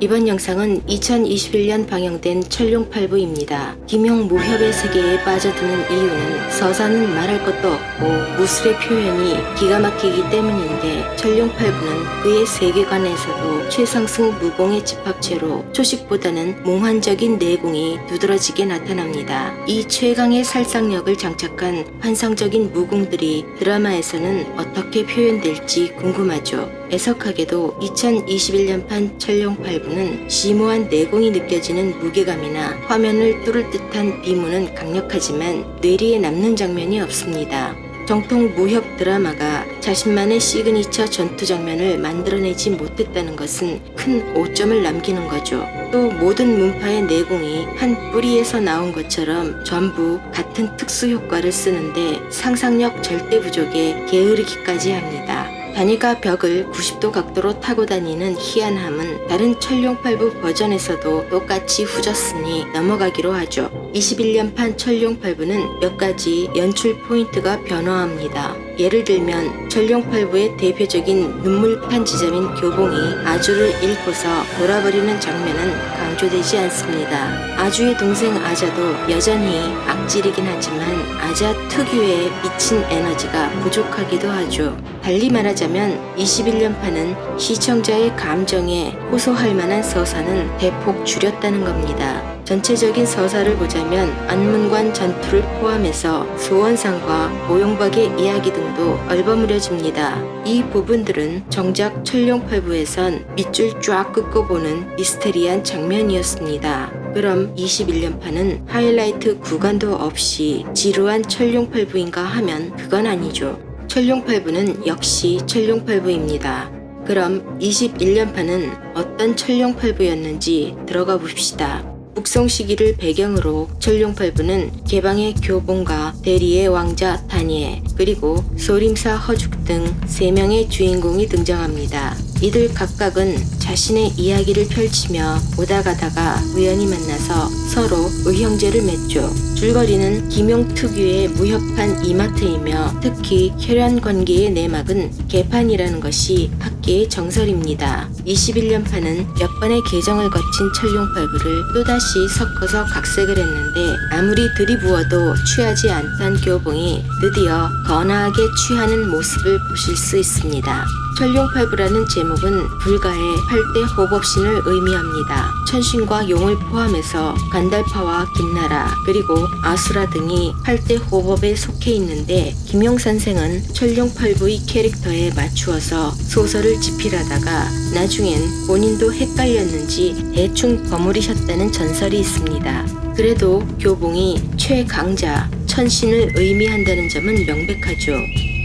이번 영상은 2021년 방영된 천룡팔부입니다. 김용 무협의 세계에 빠져드는 이유는 서사는 말할 것도 없고 무술의 표현이 기가 막히기 때문인데 천룡팔부는 그의 세계관에서도 최상승 무공의 집합체로 초식보다는 몽환적인 내공이 두드러지게 나타납니다. 이 최강의 살상력을 장착한 환상적인 무공들이 드라마에서는 어떻게 표현될지 궁금하죠. 애석하게도 2021년판 천룡팔부는 심오한 내공이 느껴지는 무게감이나 화면을 뚫을 듯한 비문은 강력하지만 뇌리에 남는 장면이 없습니다. 정통 무협 드라마가 자신만의 시그니처 전투 장면을 만들어내지 못했다는 것은 큰 오점을 남기는 거죠. 또 모든 문파의 내공이 한 뿌리에서 나온 것처럼 전부 같은 특수 효과를 쓰는데 상상력 절대 부족에 게으르기까지 합니다. 단이가 벽을 90도 각도로 타고 다니는 희한함은 다른 천룡팔부 버전에서도 똑같이 후졌으니 넘어가기로 하죠. 21년판 천룡팔부는 몇 가지 연출 포인트가 변화합니다. 예를 들면 천룡팔부의 대표적인 눈물판 지점인 교봉이 아주를 잃고서 돌아버리는 장면은 강조되지 않습니다. 아주의 동생 아자도 여전히 악질이긴 하지만 아자 특유의 미친 에너지가 부족하기도 하죠. 달리 말하자면 21년판은 시청자의 감정에 호소할 만한 서사는 대폭 줄였다는 겁니다. 전체적인 서사를 보자면 안문관 전투를 포함해서 소원상과 모용박의 이야기 등도 얼버무려집니다. 이 부분들은 정작 천룡팔부에선 밑줄 쫙 긋고 보는 미스테리한 장면이었습니다. 그럼 21년판은 하이라이트 구간도 없이 지루한 천룡팔부인가 하면 그건 아니죠. 천룡팔부는 역시 천룡팔부입니다. 그럼 21년판은 어떤 천룡팔부였는지 들어가 봅시다. 북송 시기를 배경으로 천룡팔부는 개방의 교봉과 대리의 왕자 다니엘 그리고 소림사 허죽 등 3명의 주인공이 등장합니다. 이들 각각은 자신의 이야기를 펼치며 오다 가다가 우연히 만나서 서로 의형제를 맺죠. 줄거리는 김용 특유의 무협한 이마트이며 특히 혈연 관계의 내막은 개판이라는 것이 학계의 정설입니다. 21년판은 몇 번의 개정을 거친 천룡팔부를 또다시 섞어서 각색을 했는데 아무리 들이부어도 취하지 않던 교봉이 드디어 거나하게 취하는 모습을 보실 수 있습니다. 천룡팔부라는 제목은 불가의 8대 호법신을 의미합니다. 천신과 용을 포함해서 간달파와 김나라 그리고 아수라 등이 8대 호법에 속해 있는데 김용 선생은 천룡팔부의 캐릭터에 맞추어서 소설을 집필하다가 나중엔 본인도 헷갈렸는지 대충 버무리셨다는 전설이 있습니다. 그래도 교봉이 최강자 천신을 의미한다는 점은 명백하죠.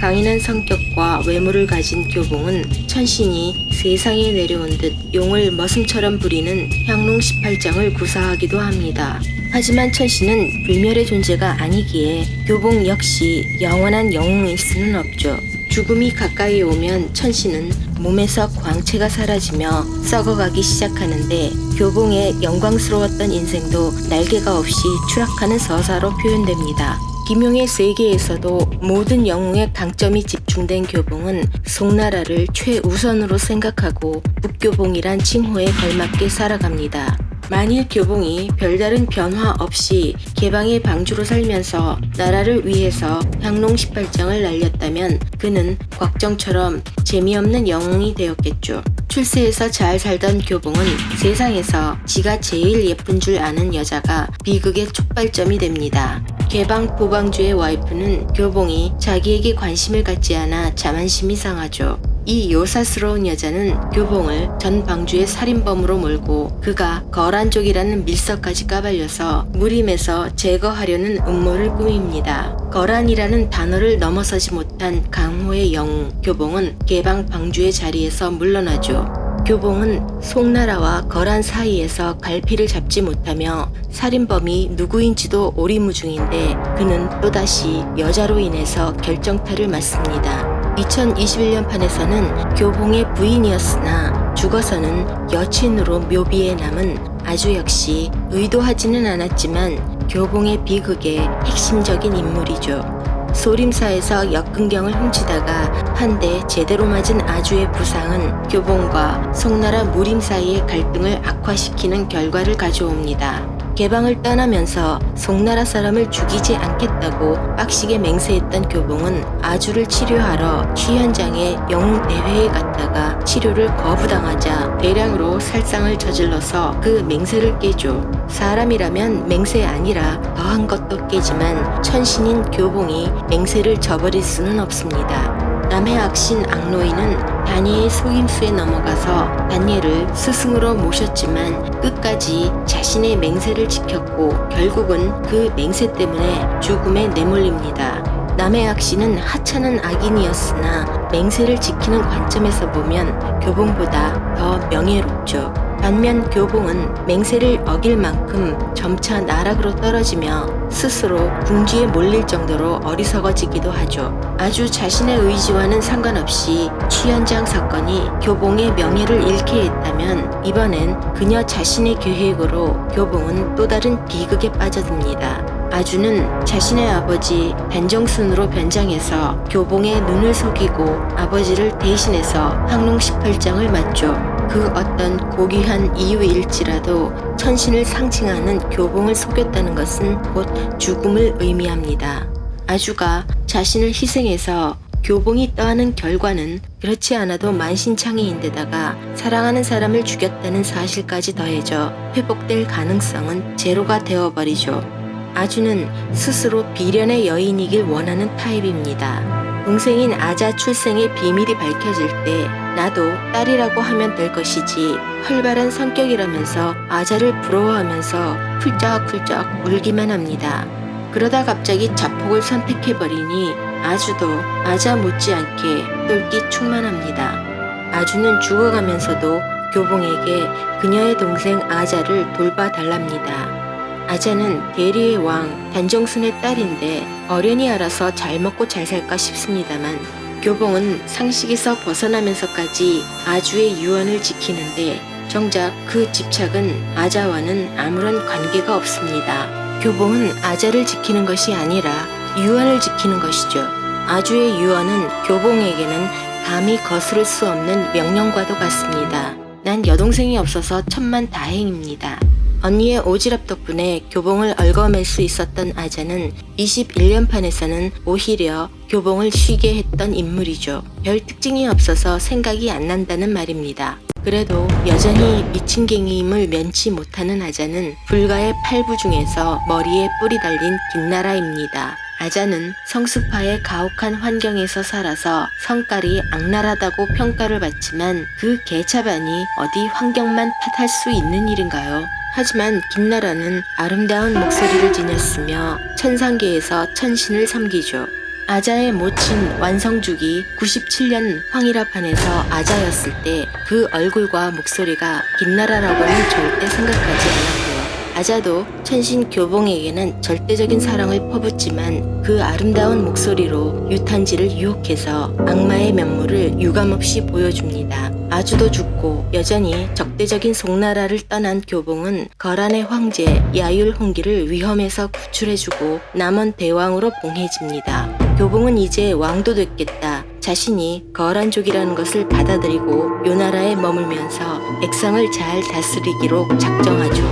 강인한 성격과 외모를 가진 교봉은 천신이 세상에 내려온 듯 용을 머슴처럼 부리는 향농 18장을 구사하기도 합니다. 하지만 천신은 불멸의 존재가 아니기에 교봉 역시 영원한 영웅일 수는 없죠. 죽음이 가까이 오면 천신은 몸에서 광채가 사라지며 썩어가기 시작하는데 교봉의 영광스러웠던 인생도 날개가 없이 추락하는 서사로 표현됩니다. 김용의 세계에서도 모든 영웅의 강점이 집중된 교봉은 송나라를 최우선으로 생각하고 북교봉이란 칭호에 걸맞게 살아갑니다. 만일 교봉이 별다른 변화 없이 개방의 방주로 살면서 나라를 위해서 향농 18장을 날렸다면 그는 곽정처럼 재미없는 영웅이 되었겠죠. 출세해서 잘 살던 교봉은 세상에서 지가 제일 예쁜 줄 아는 여자가 비극의 촉발점이 됩니다. 개방 보방주의 와이프는 교봉이 자기에게 관심을 갖지 않아 자만심이 상하죠. 이 요사스러운 여자는 교봉을 전 방주의 살인범으로 몰고 그가 거란족이라는 밀서까지 까발려서 무림에서 제거하려는 음모를 꾸밉니다. 거란이라는 단어를 넘어서지 못한 강호의 영웅 교봉은 개방 방주의 자리에서 물러나죠. 교봉은 송나라와 거란 사이에서 갈피를 잡지 못하며 살인범이 누구인지도 오리무중인데 그는 또다시 여자로 인해서 결정타를 맞습니다. 2021년판에서는 교봉의 부인이었으나 죽어서는 여친으로 묘비에 남은 아주 역시 의도하지는 않았지만 교봉의 비극의 핵심적인 인물이죠. 소림사에서 역근경을 훔치다가 한 대 제대로 맞은 아주의 부상은 교봉과 송나라 무림 사이의 갈등을 악화시키는 결과를 가져옵니다. 개방을 떠나면서 송나라 사람을 죽이지 않겠다고 빡시게 맹세했던 교봉은 아주를 치료하러 취현장의 영웅대회에 갔다가 치료를 거부당하자 대량으로 살상을 저질러서 그 맹세를 깨죠. 사람이라면 맹세 아니라 더한 것도 깨지만 천신인 교봉이 맹세를 저버릴 수는 없습니다. 남해 악신 악노인은 다니엘의 속임수에 넘어가서 다니엘을 스승으로 모셨지만 끝까지 자신의 맹세를 지켰고 결국은 그 맹세 때문에 죽음에 내몰립니다. 남해 악신은 하찮은 악인이었으나 맹세를 지키는 관점에서 보면 교봉보다 더 명예롭죠. 반면 교봉은 맹세를 어길 만큼 점차 나락으로 떨어지며 스스로 궁지에 몰릴 정도로 어리석어지기도 하죠. 아주 자신의 의지와는 상관없이 취현장 사건이 교봉의 명예를 잃게 했다면 이번엔 그녀 자신의 계획으로 교봉은 또 다른 비극에 빠져듭니다. 아주는 자신의 아버지 단정순으로 변장해서 교봉의 눈을 속이고 아버지를 대신해서 항롱 18장을 맞죠. 그 어떤 고귀한 이유일지라도 천신을 상징하는 교봉을 속였다는 것은 곧 죽음을 의미합니다. 아주가 자신을 희생해서 교봉이 떠하는 결과는 그렇지 않아도 만신창이인데다가 사랑하는 사람을 죽였다는 사실까지 더해져 회복될 가능성은 제로가 되어버리죠. 아주는 스스로 비련의 여인이길 원하는 타입입니다. 동생인 아자 출생의 비밀이 밝혀질 때 나도 딸이라고 하면 될 것이지 활발한 성격이라면서 아자를 부러워하면서 훌쩍훌쩍 울기만 합니다. 그러다 갑자기 자폭을 선택해버리니 아주도 아자 못지않게 똘끼 충만합니다. 아주는 죽어가면서도 교봉에게 그녀의 동생 아자를 돌봐달랍니다. 아자는 대리의 왕 단정순의 딸인데 어련히 알아서 잘 먹고 잘 살까 싶습니다만 교봉은 상식에서 벗어나면서까지 아주의 유언을 지키는데 정작 그 집착은 아자와는 아무런 관계가 없습니다. 교봉은 아자를 지키는 것이 아니라 유언을 지키는 것이죠. 아주의 유언은 교봉에게는 감히 거스를 수 없는 명령과도 같습니다. 난 여동생이 없어서 천만 다행입니다. 언니의 오지랖 덕분에 교봉을 얽어맬 수 있었던 아자는 21년판에서는 오히려 교봉을 쉬게 했던 인물이죠. 별 특징이 없어서 생각이 안 난다는 말입니다. 그래도 여전히 미친갱이임을 면치 못하는 아자는 불가의 8부 중에서 머리에 뿔이 달린 김나라입니다. 아자는 성수파의 가혹한 환경에서 살아서 성깔이 악랄하다고 평가를 받지만 그 개차반이 어디 환경만 탓할 수 있는 일인가요? 하지만 김나라는 아름다운 목소리를 지녔으며 천상계에서 천신을 섬기죠. 아자의 모친 완성죽이 97년 황일화판에서 아자였을 때 그 얼굴과 목소리가 김나라라고는 절대 생각하지 않았고요. 아자도 천신 교봉에게는 절대적인 사랑을 퍼붓지만 그 아름다운 목소리로 유탄지를 유혹해서 악마의 면모를 유감없이 보여줍니다. 아주도 죽고 여전히 적대적인 송나라를 떠난 교봉은 거란의 황제 야율홍기를 위험에서 구출해주고 남원 대왕으로 봉해집니다. 교봉은 이제 왕도 됐겠다. 자신이 거란족이라는 것을 받아들이고 요나라에 머물면서 백성을 잘 다스리기로 작정하죠.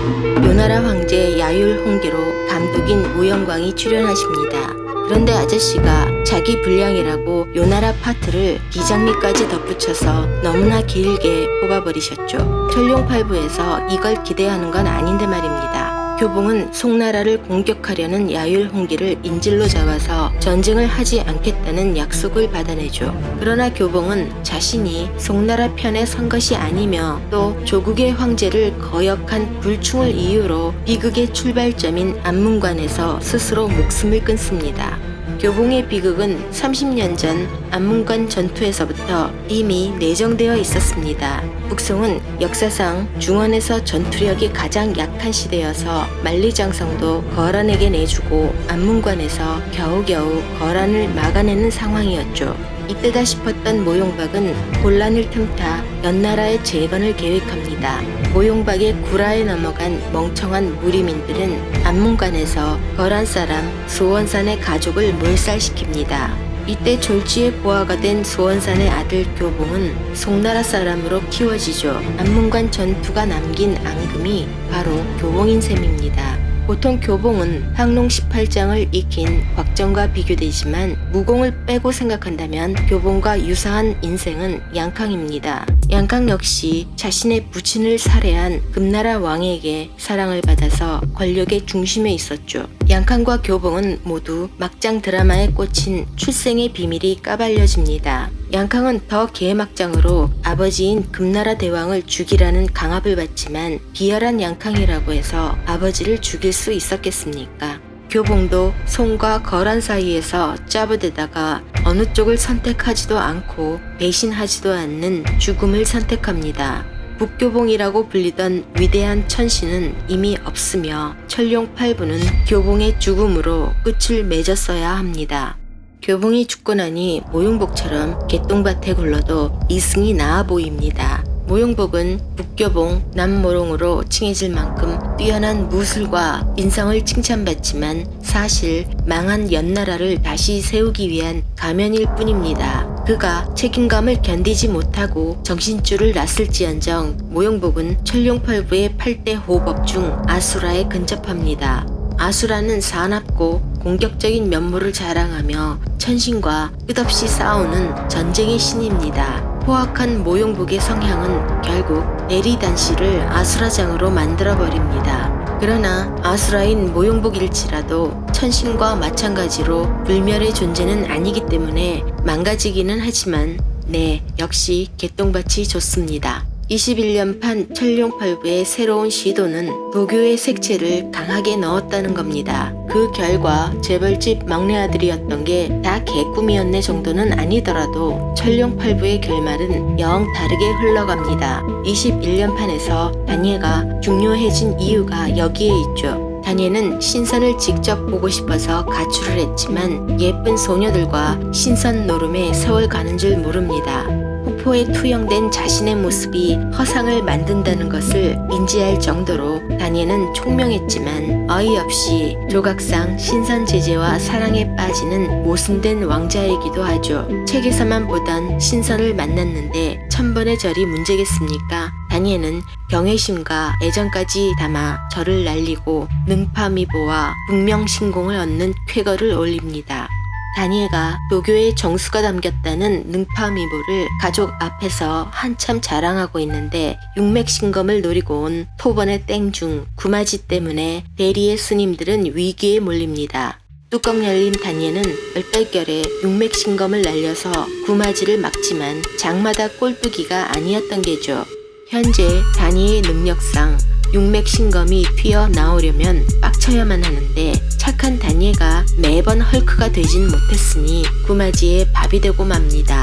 요나라 황제 야율홍계로 감독인 우영광이 출연하십니다. 그런데 아저씨가 자기 분량이라고 요나라 파트를 기장미까지 덧붙여서 너무나 길게 뽑아버리셨죠. 천룡팔부에서 이걸 기대하는 건 아닌데 말입니다. 교봉은 송나라를 공격하려는 야율홍기를 인질로 잡아서 전쟁을 하지 않겠다는 약속을 받아내죠. 그러나 교봉은 자신이 송나라 편에 선 것이 아니며 또 조국의 황제를 거역한 불충을 이유로 비극의 출발점인 안문관에서 스스로 목숨을 끊습니다. 교봉의 비극은 30년 전 안문관 전투에서부터 이미 내정되어 있었습니다. 북송은 역사상 중원에서 전투력이 가장 약한 시대여서 만리장성도 거란에게 내주고 안문관에서 겨우겨우 거란을 막아내는 상황이었죠. 이때다 싶었던 모용박은 곤란을 틈타 연나라의 재건을 계획합니다. 모용박의 구라에 넘어간 멍청한 무리민들은 안문관에서 거란 사람 소원산의 가족을 몰살시킵니다. 이때 졸지에 고아가 된 소원산의 아들 교봉은 송나라 사람으로 키워지죠. 안문관 전투가 남긴 앙금이 바로 교봉인 셈입니다. 보통 교봉은 항농 18장을 익힌 곽정과 비교되지만 무공을 빼고 생각한다면 교봉과 유사한 인생은 양캉입니다. 양캉 역시 자신의 부친을 살해한 금나라 왕에게 사랑을 받아서 권력의 중심에 있었죠. 양캉과 교봉은 모두 막장 드라마에 꽂힌 출생의 비밀이 까발려집니다. 양캉은 더 개막장으로 아버지인 금나라 대왕을 죽이라는 강압을 받지만 비열한 양캉이라고 해서 아버지를 죽일 수 있었겠습니까? 교봉도 송과 거란 사이에서 짜부대다가 어느 쪽을 선택하지도 않고 배신하지도 않는 죽음을 선택합니다. 북교봉이라고 불리던 위대한 천신은 이미 없으며 천룡팔부는 교봉의 죽음으로 끝을 맺었어야 합니다. 교봉이 죽고 나니 모용복처럼 개똥밭에 굴러도 이승이 나아 보입니다. 모용복은 북교봉, 남모롱으로 칭해질 만큼 뛰어난 무술과 인성을 칭찬받지만 사실 망한 연나라를 다시 세우기 위한 가면일 뿐입니다. 그가 책임감을 견디지 못하고 정신줄을 놨을지언정 모용복은 천룡팔부의 8대 호법 중 아수라에 근접합니다. 아수라는 사납고 공격적인 면모를 자랑하며 천신과 끝없이 싸우는 전쟁의 신입니다. 포악한 모용복의 성향은 결국 대리단씨를 아수라장으로 만들어버립니다. 그러나 아수라인 모용복일지라도 천신과 마찬가지로 불멸의 존재는 아니기 때문에 망가지기는 하지만 역시 개똥밭이 좋습니다. 21년판 천룡팔부의 새로운 시도는 도교의 색채를 강하게 넣었다는 겁니다. 그 결과 재벌집 막내 아들이었던 게 다 개꿈이었네 정도는 아니더라도 천룡팔부의 결말은 영 다르게 흘러갑니다. 21년판에서 단예가 중요해진 이유가 여기에 있죠. 단예는 신선을 직접 보고 싶어서 가출을 했지만 예쁜 소녀들과 신선 노름에 세월 가는 줄 모릅니다. 폭포에 투영된 자신의 모습이 허상을 만든다는 것을 인지할 정도로 단예는 총명했지만 어이없이 조각상 신선 제재와 사랑에 빠지는 모순된 왕자이기도 하죠. 책에서만 보던 신선을 만났는데 천번의 절이 문제겠습니까? 단예는 경외심과 애정까지 담아 절을 날리고 능파미보와 북명신공을 얻는 쾌거를 올립니다. 단예가 도교의 정수가 담겼다는 능파미보를 가족 앞에서 한참 자랑하고 있는데 육맥신검을 노리고 온 토번의 땡중 구마지 때문에 대리의 스님들은 위기에 몰립니다. 뚜껑 열린 단예는 얼떨결에 육맥신검을 날려서 구마지를 막지만 장마다 꼴뚜기가 아니었던 게죠. 현재 단예의 능력상 육맥신검이 튀어나오려면 빡쳐야만 하는데 착한 단예가 매번 헐크가 되진 못했으니 구마지에 밥이 되고 맙니다.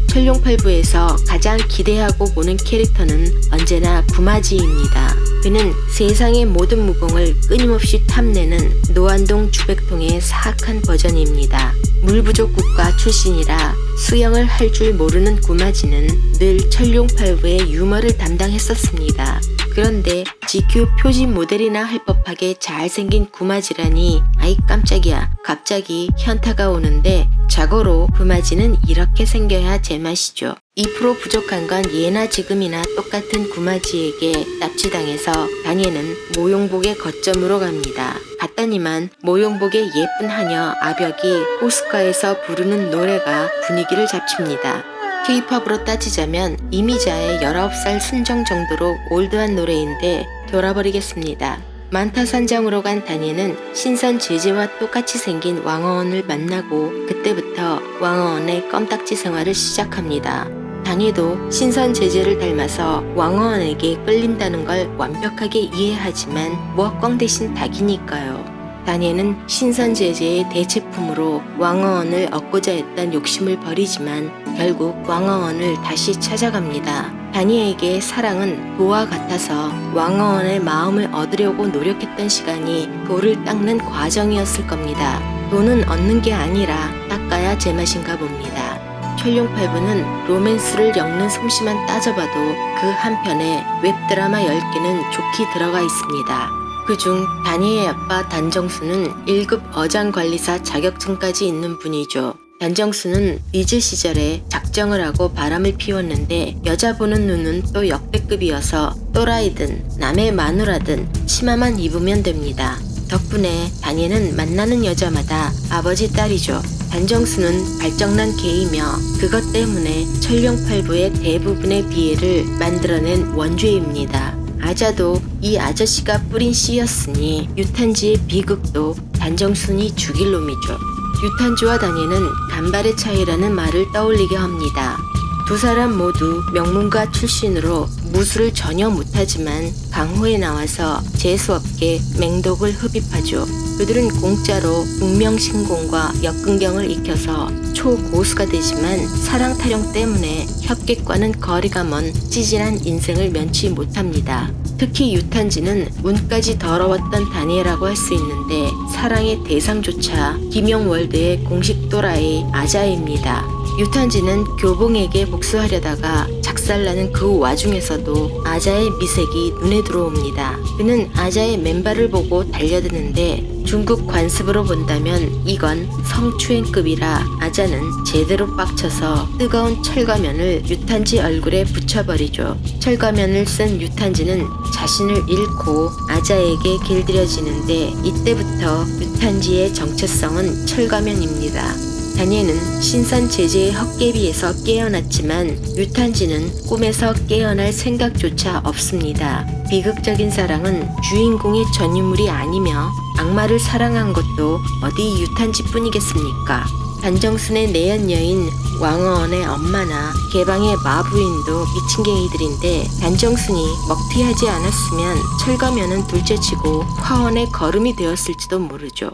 천룡팔부에서 가장 기대하고 보는 캐릭터는 언제나 구마지입니다. 그는 세상의 모든 무공을 끊임없이 탐내는 노안동 주백통의 사악한 버전입니다. 물부족 국가 출신이라 수영을 할 줄 모르는 구마지는 늘 천룡팔부의 유머를 담당했었습니다. 그런데 GQ 표지 모델이나 할 법하게 잘생긴 구마지라니 아이 깜짝이야. 갑자기 현타가 오는데 자고로 구마지는 이렇게 생겨야 제맛이죠. 2% 부족한 건 예나 지금이나 똑같은 구마지에게 납치당해서 단예는 모용복의 거점으로 갑니다. 갔더니만 모용복의 예쁜 하녀 아벽이 호숫가에서 부르는 노래가 분위기를 잡칩니다. K-팝으로 따지자면 이미자의 19살 순정 정도로 올드한 노래인데 돌아버리겠습니다. 만타산정으로 간 단예는 신선 제재와 똑같이 생긴 왕어원을 만나고 그때부터 왕어원의 껌딱지 생활을 시작합니다. 단예도 신선 제재를 닮아서 왕어원에게 끌린다는 걸 완벽하게 이해하지만 뭐 대신 닭이니까요. 단예는 신선 제재의 대체품으로 왕어원을 얻고자 했던 욕심을 버리지만 결국 왕어원을 다시 찾아갑니다. 단예에게 사랑은 도와 같아서 왕어원의 마음을 얻으려고 노력했던 시간이 돌을 닦는 과정이었을 겁니다. 돈은 얻는 게 아니라 닦아야 제맛인가 봅니다. 천룡팔부는 로맨스를 엮는 솜씨만 따져봐도 그 한편에 웹드라마 10개는 좋게 들어가 있습니다. 그중 단이의 아빠 단정수는 1급 어장관리사 자격증까지 있는 분이죠. 단정수는 리즈 시절에 작정을 하고 바람을 피웠는데 여자 보는 눈은 또 역대급이어서 또라이든 남의 마누라든 치마만 입으면 됩니다. 덕분에 단이는 만나는 여자마다 아버지 딸이죠. 단정수는 발정난 개이며 그것 때문에 천룡팔부의 대부분의 비애를 만들어낸 원죄입니다. 아자도 이 아저씨가 뿌린 씨였으니 유탄지의 비극도 단정순이 죽일 놈이죠. 유탄지와 단예는 간발의 차이라는 말을 떠올리게 합니다. 두 사람 모두 명문가 출신으로 무술을 전혀 못하지만 강호에 나와서 재수없게 맹독을 흡입하죠. 그들은 공짜로 운명신공과 역근경을 익혀서 초고수가 되지만 사랑 타령 때문에 협객과는 거리가 먼 찌질한 인생을 면치 못합니다. 특히 유탄지는 운까지 더러웠던 다니엘이라고 할 수 있는데 사랑의 대상조차 김용월드의 공식 또라이 아자입니다. 유탄지는 교봉에게 복수하려다가 작살나는 그 와중에서도 아자의 미색이 눈에 들어옵니다. 그는 아자의 맨발을 보고 달려드는데 중국 관습으로 본다면 이건 성추행급이라 아자는 제대로 빡쳐서 뜨거운 철가면을 유탄지 얼굴에 붙여버리죠. 철가면을 쓴 유탄지는 자신을 잃고 아자에게 길들여지는데 이때부터 유탄지의 정체성은 철가면입니다. 다니엘은 신선 제재의 헛개비에서 깨어났지만 유탄지는 꿈에서 깨어날 생각조차 없습니다. 비극적인 사랑은 주인공의 전유물이 아니며 악마를 사랑한 것도 어디 유탄지뿐이겠습니까? 단정순의 내연 여인 왕어원의 엄마나 개방의 마부인도 미친개이들인데 단정순이 먹튀하지 않았으면 철가면은 둘째치고 화원의 거름이 되었을지도 모르죠.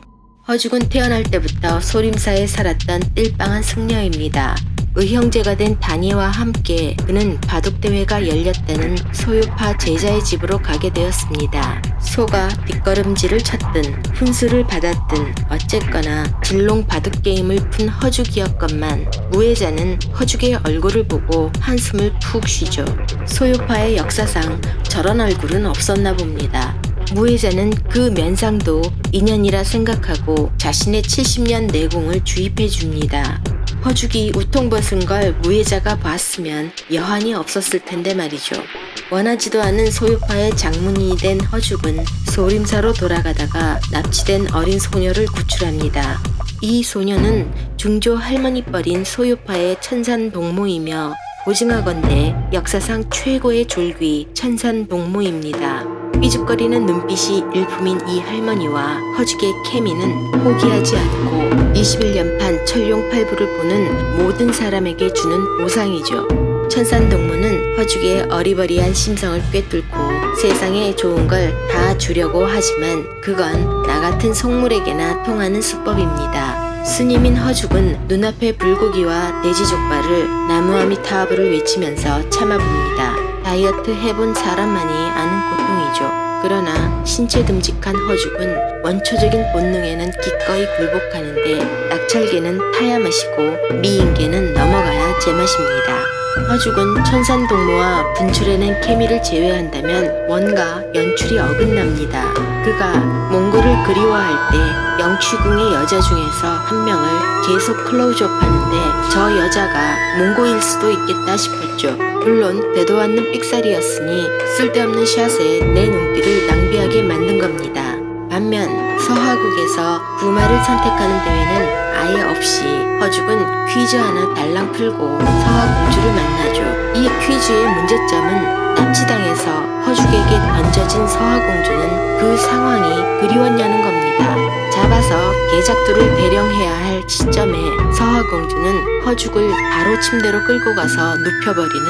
허죽은 태어날 때부터 소림사에 살았던 띨빵한 승려입니다. 의형제가 된 다니와 함께 그는 바둑대회가 열렸다는 소유파 제자의 집으로 가게 되었습니다. 소가 뒷걸음질을 쳤든 훈수를 받았든 어쨌거나 진롱 바둑게임을 푼 허죽이었건만 무예자는 허죽의 얼굴을 보고 한숨을 푹 쉬죠. 소유파의 역사상 저런 얼굴은 없었나 봅니다. 무예자는 그 면상도 인연이라 생각하고 자신의 70년 내공을 주입해 줍니다. 허죽이 우통벗은 걸 무예자가 봤으면 여한이 없었을 텐데 말이죠. 원하지도 않은 소유파의 장문이 된 허죽은 소림사로 돌아가다가 납치된 어린 소녀를 구출합니다. 이 소녀는 중조 할머니뻘인 소유파의 천산동무이며 보증하건대 역사상 최고의 졸귀 천산동무입니다. 삐죽거리는 눈빛이 일품인 이 할머니와 허죽의 케미는 포기하지 않고 21년판 천룡팔부를 보는 모든 사람에게 주는 보상이죠. 천산동무는 허죽의 어리버리한 심성을 꿰뚫고 세상에 좋은 걸 다 주려고 하지만 그건 나 같은 속물에게나 통하는 수법입니다. 스님인 허죽은 눈앞의 불고기와 돼지족발을 나무아미타불을 외치면서 참아봅니다. 다이어트 해본 사람만이 아는 고통이죠. 그러나 신체 듬직한 허죽은 원초적인 본능에는 기꺼이 굴복하는데 낙찰개는 타야 마시고 미인개는 넘어가야 제맛입니다. 허죽은 천산동무와 분출해낸 케미를 제외한다면 뭔가 연출이 어긋납니다. 그가 몽골을 그리워할 때 영취궁의 여자 중에서 한 명을 계속 클로즈업하는데 저 여자가 몽고일 수도 있겠다 싶었죠. 물론 되도 않는 삑살이었으니 쓸데없는 샷에 내 눈길을 낭비하게 만든 겁니다. 반면 서하국에서 부마를 선택하는 대회는 아예 없이 허죽은 퀴즈 하나 달랑 풀고 서하공주를 만나죠. 이 퀴즈의 문제점은 납치당해서 허죽에게 던져진 서하공주는 그 상황이 그리웠냐는 겁니다. 잡아서 개작두를 대령해야 할 시점에 서하공주는 허죽을 바로 침대로 끌고 가서 눕혀버리는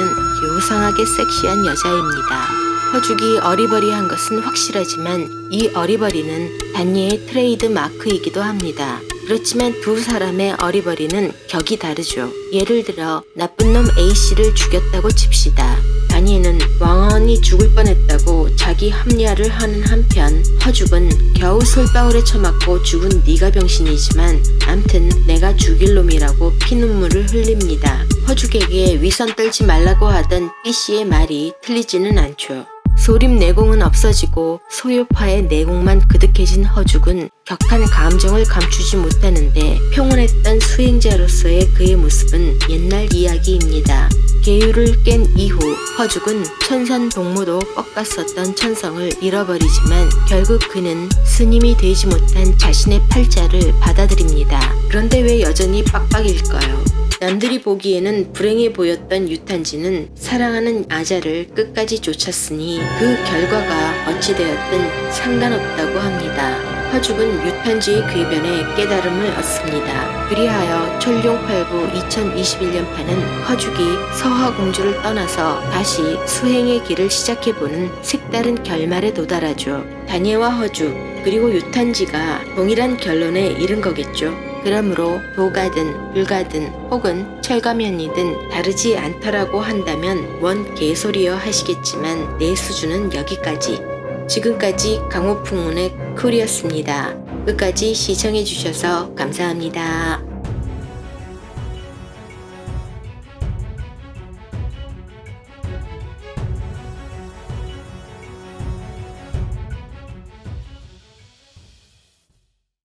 요상하게 섹시한 여자입니다. 허죽이 어리버리한 것은 확실하지만 이 어리버리는 단예의 트레이드 마크이기도 합니다. 그렇지만 두 사람의 어리버리는 격이 다르죠. 예를 들어 나쁜 놈 A씨를 죽였다고 칩시다. 단예는 왕언이 죽을 뻔했다고 자기 합리화를 하는 한편 허죽은 겨우 솔방울에 처맞고 죽은 네가 병신이지만 암튼 내가 죽일 놈이라고 피눈물을 흘립니다. 허죽에게 위선 떨지 말라고 하던 B씨의 말이 틀리지는 않죠. 소림 내공은 없어지고 소요파의 내공만 그득해진 허죽은 격한 감정을 감추지 못하는데 평온했던 수행자로서의 그의 모습은 옛날 이야기입니다. 계율을 깬 이후 허죽은 천선동무도 꺾었었던 천성을 잃어버리지만 결국 그는 스님이 되지 못한 자신의 팔자를 받아들입니다. 그런데 왜 여전히 빡빡일까요? 남들이 보기에는 불행해 보였던 유탄지는 사랑하는 아자를 끝까지 쫓았으니 그 결과가 어찌되었든 상관없다고 합니다. 허죽은 유탄지의 궤변에 깨달음을 얻습니다. 그리하여 천룡팔부 2021년판은 허죽이 서화공주를 떠나서 다시 수행의 길을 시작해보는 색다른 결말에 도달하죠. 다니엘와 허죽 그리고 유탄지가 동일한 결론에 이른 거겠죠. 그러므로 도가든 불가든 혹은 철가면이든 다르지 않더라고 한다면 원 개소리여 하시겠지만 내 수준은 여기까지. 지금까지 강호풍운의 쿨이었습니다. 끝까지 시청해주셔서 감사합니다.